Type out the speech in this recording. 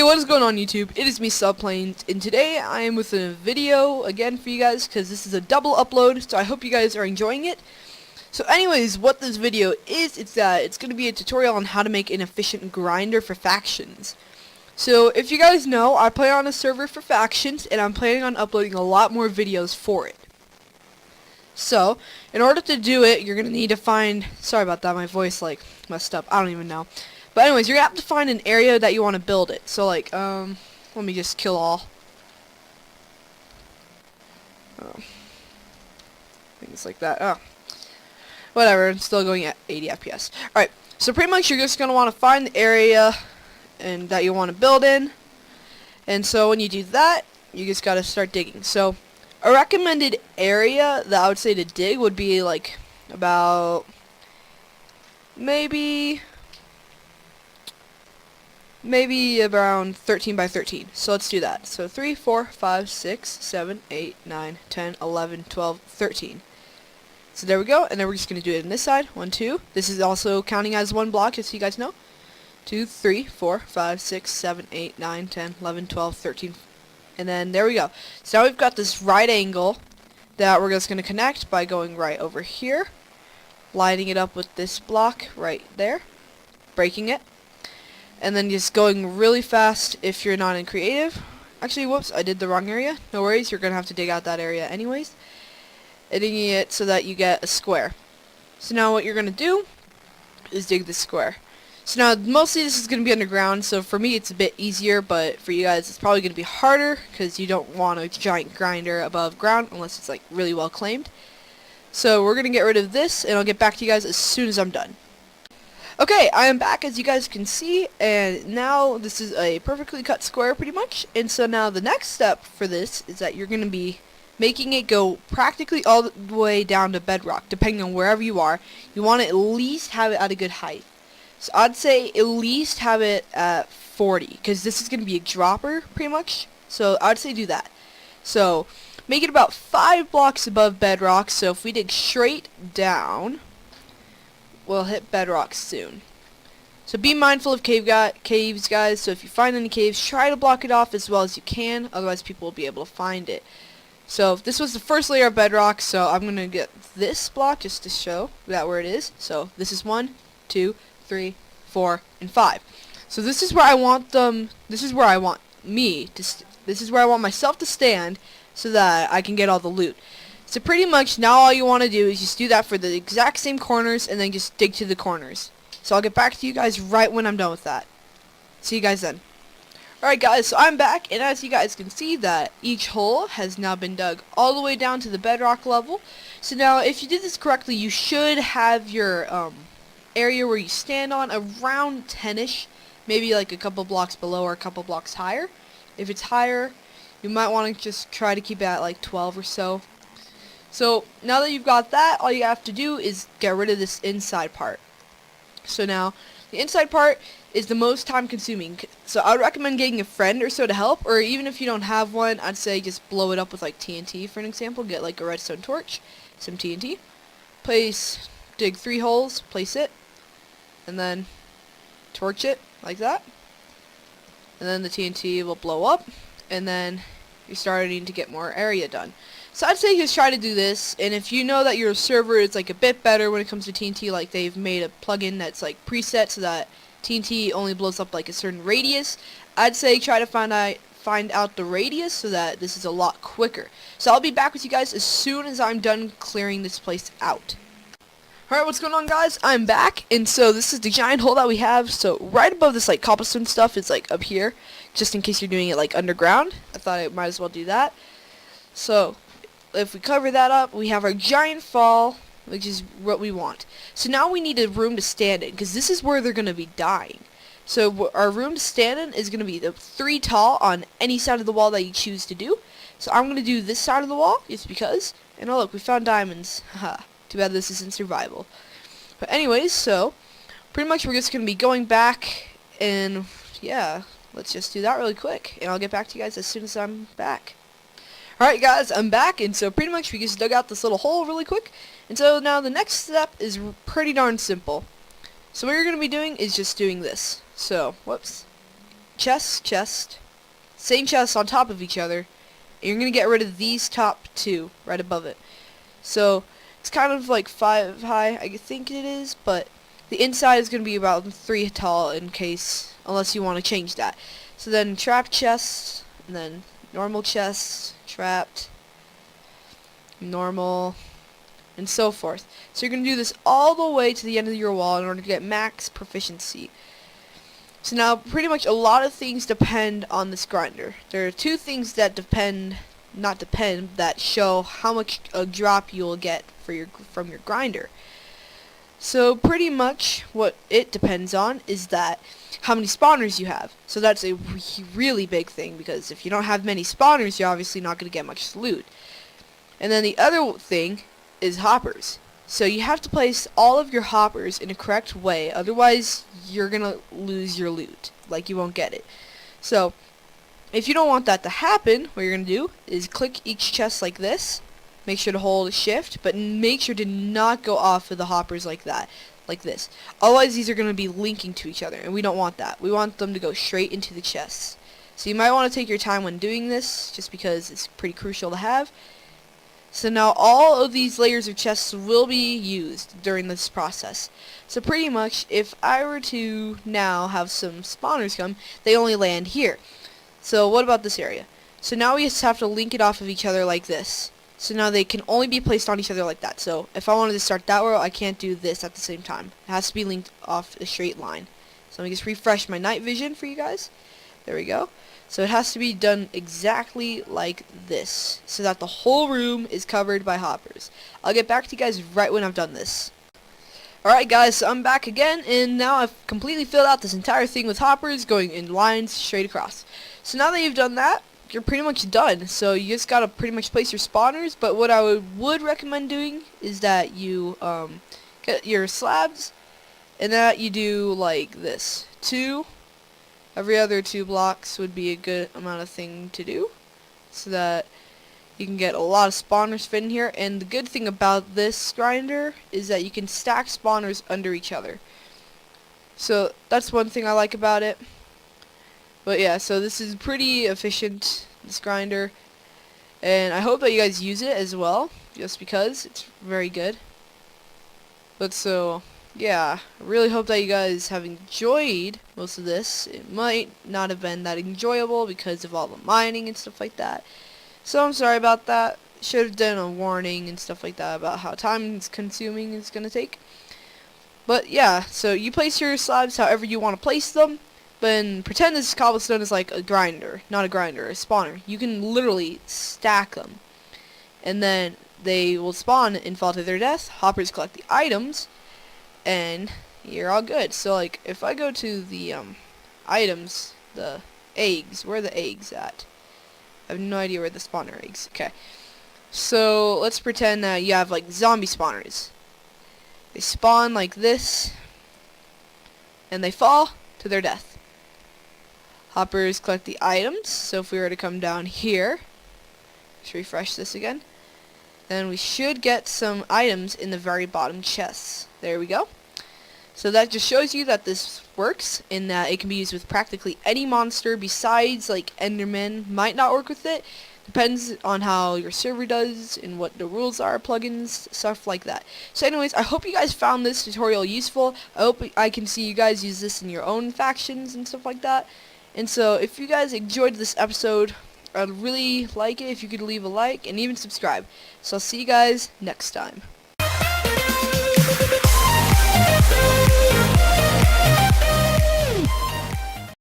what is going on YouTube? It is me, Subplane, and today I am with a video again for you guys because this is a double upload, so I hope you guys are enjoying it. So anyways, what this video is, it's going to be a tutorial on how to make an efficient grinder for factions. So if you guys know, I play on a server for factions, and I'm planning on uploading a lot more videos for it. So, in order to do it, you're going to need to find, sorry about that, my voice like messed up, I don't even know. But anyways, you're going to have to find an area that you want to build it. So like, let me just kill all. Things like that. Oh. Whatever, it's still going at 80 FPS. Alright, so pretty much you're just going to want to find the area and that you want to build in. And so when you do that, you just got to start digging. So, a recommended area that I would say to dig would be like about maybe around 13 by 13. So let's do that. So 3, 4, 5, 6, 7, 8, 9, 10, 11, 12, 13. So there we go. And then we're just going to do it on this side. 1, 2. This is also counting as one block, just so you guys know. 2, 3, 4, 5, 6, 7, 8, 9, 10, 11, 12, 13. And then there we go. So now we've got this right angle that we're just going to connect by going right over here, lining it up with this block right there, breaking it, and then just going really fast if you're not in creative. Actually, whoops, I did the wrong area. No worries, you're going to have to dig out that area anyways. Digging it so that you get a square. So now what you're going to do is dig this square. So now mostly this is going to be underground, so for me it's a bit easier, but for you guys it's probably going to be harder because you don't want a giant grinder above ground unless it's like really well claimed. So we're going to get rid of this, and I'll get back to you guys as soon as I'm done. Okay, I am back, as you guys can see, and now this is a perfectly cut square pretty much. And so now the next step for this is that you're going to be making it go practically all the way down to bedrock, depending on wherever you are. You want to at least have it at a good height. So I'd say at least have it at 40, because this is going to be a dropper pretty much. So I'd say do that. So make it about 5 blocks above bedrock, so if we dig straight down, we'll hit bedrock soon. So be mindful of caves, guys. So if you find any caves, try to block it off as well as you can, otherwise people will be able to find it. So this was the first layer of bedrock, so I'm going to get this block just to show that where it is. So this is 1, 2, 3, 4, and 5. So this is where I want them, this is where I want myself to stand so that I can get all the loot. So pretty much now all you want to do is just do that for the exact same corners and then just dig to the corners. So I'll get back to you guys right when I'm done with that. See you guys then. Alright guys, so I'm back, and as you guys can see that each hole has now been dug all the way down to the bedrock level. So now if you did this correctly, you should have your area where you stand on around 10ish, maybe like a couple blocks below or a couple blocks higher. If it's higher, you might want to just try to keep it at like 12 or so. So now that you've got that, all you have to do is get rid of this inside part. So now the inside part is the most time consuming, so I would recommend getting a friend or so to help, or even if you don't have one, I'd say just blow it up with like TNT for an example. Get like a redstone torch, some TNT, dig 3 holes, place it, and then torch it like that, and then the TNT will blow up, and then you're starting to get more area done. So I'd say just try to do this, and if you know that your server is like a bit better when it comes to TNT, like they've made a plugin that's like preset so that TNT only blows up like a certain radius, I'd say try to find out the radius so that this is a lot quicker. So I'll be back with you guys as soon as I'm done clearing this place out. Alright, what's going on guys? I'm back, and so this is the giant hole that we have. So right above this like cobblestone stuff is like up here, just in case you're doing it like underground. I thought I might as well do that. So if we cover that up, we have our giant fall, which is what we want. So now we need a room to stand in, because this is where they're going to be dying. So our room to stand in is going to be the 3 tall on any side of the wall that you choose to do. So I'm going to do this side of the wall, just because. And oh look, we found diamonds. Haha. Too bad this isn't survival. But anyways, so pretty much we're just going to be going back, and yeah, let's just do that really quick, and I'll get back to you guys as soon as I'm back. Alright guys, I'm back, and so pretty much we just dug out this little hole really quick. And so now the next step is pretty darn simple. So what you're going to be doing is just doing this. So, whoops. chest, same chest on top of each other, and you're going to get rid of these top two right above it. So it's kind of like 5 high, I think it is, but the inside is going to be about 3 tall unless you want to change that. So then trapped chest, and then normal chest, trapped, normal, and so forth. So you're going to do this all the way to the end of your wall in order to get max proficiency. So now pretty much a lot of things depend on this grinder. There are 2 things that that show how much a drop you'll get from your grinder. So pretty much what it depends on is that how many spawners you have. So that's a really big thing, because if you don't have many spawners, you're obviously not going to get much loot. And then the other thing is hoppers. So you have to place all of your hoppers in a correct way, otherwise you're going to lose your loot. Like, you won't get it. So if you don't want that to happen, what you're going to do is click each chest like this. Make sure to hold shift, but make sure to not go off of the hoppers like that, like this. Otherwise these are going to be linking to each other, and we don't want that. We want them to go straight into the chests. So you might want to take your time when doing this, just because it's pretty crucial to have. So now all of these layers of chests will be used during this process. So pretty much, if I were to now have some spawners come, they only land here. So what about this area? So now we just have to link it off of each other like this. So now they can only be placed on each other like that. So if I wanted to start that row, I can't do this at the same time. It has to be linked off a straight line. So let me just refresh my night vision for you guys. There we go. So it has to be done exactly like this, so that the whole room is covered by hoppers. I'll get back to you guys right when I've done this. Alright guys, so I'm back again, and now I've completely filled out this entire thing with hoppers going in lines straight across. So now that you've done that, you're pretty much done. So you just gotta pretty much place your spawners, but what I would recommend doing is that you get your slabs, and that you do like this. Every other 2 blocks would be a good amount of thing to do, so that you can get a lot of spawners fit in here. And the good thing about this grinder is that you can stack spawners under each other. So that's one thing I like about it. But yeah, so this is pretty efficient, this grinder, and I hope that you guys use it as well, just because it's very good. But so yeah, I really hope that you guys have enjoyed most of this. It might not have been that enjoyable because of all the mining and stuff like that. So I'm sorry about that. Should have done a warning and stuff like that about how time consuming it's going to take. But yeah, so you place your slabs however you want to place them. But pretend this cobblestone is like a grinder. Not a grinder, a spawner. You can literally stack them. And then they will spawn and fall to their death. Hoppers collect the items. And you're all good. So like, if I go to the items, the eggs, where are the eggs at? I have no idea where the spawner eggs. Okay, so let's pretend that you have like zombie spawners. They spawn like this, and they fall to their death. Hoppers collect the items. So if we were to come down here, let's refresh this again, then we should get some items in the very bottom chests. There we go. So that just shows you that this works, in that it can be used with practically any monster besides like Enderman. Might not work with it. Depends on how your server does and what the rules are, plugins, stuff like that. So anyways, I hope you guys found this tutorial useful. I hope I can see you guys use this in your own factions and stuff like that. And so if you guys enjoyed this episode, I'd really like it if you could leave a like and even subscribe. So I'll see you guys next time.